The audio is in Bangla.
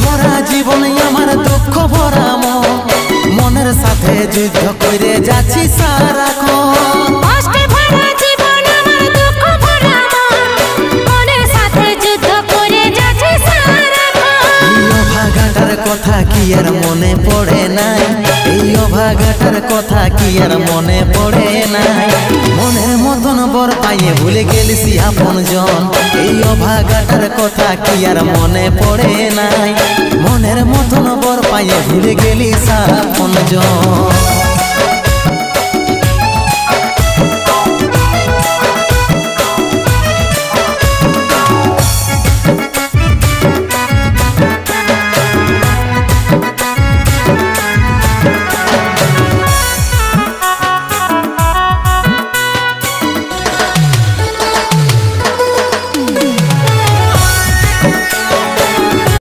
ভরা জীবন আমার দুঃখ ভরা মন, মনের সাথে যুদ্ধ করে যাচ্ছি সারাক্ষণ। কষ্টে ভরা জীবন আমার দুঃখ ভরা মন, মনের সাথে যুদ্ধ করে যাচ্ছি সারাক্ষণ। এই অভাগাটার কথা কি আর মনে পড়ে নাই, এই অভাগাটার কথা কি আর মনে পড়ে নাই। মনের মতন বর পাইয়ে ভুলে গেলিস আপন জন, এই অভাগাটার কথা কি আর মনে পড়ে নাই। মনের মতন বর পাইয়ে ভুলে গেলিস আপন জন।